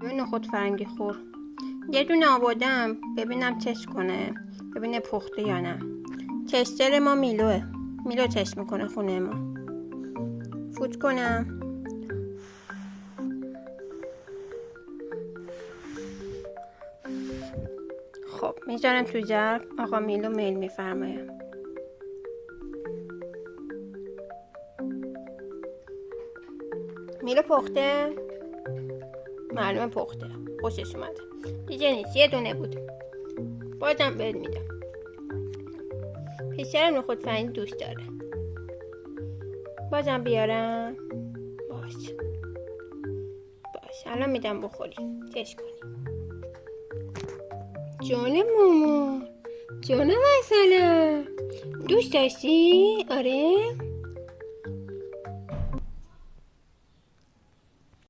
نخود فرنگی خور. یه دونه آوردم ببینم تست کنه، ببینه پخته یا نه. تستر ما میلو تست میکنه خونه ما. فوت کنم. خب میذارم تو ظرف. آقا میلو میل میفرمایم. میلو پخته؟ معلومه پخته. خوشش اومده. دیگه نیست، یه دونه بود. بازم بهت میدم. پسرم نخود فرنگی دوست داره. بازم بیارم. باش الان میدم بخوری. تست کنی. جان مامان، جان مثلا دوست داشتی؟ آره؟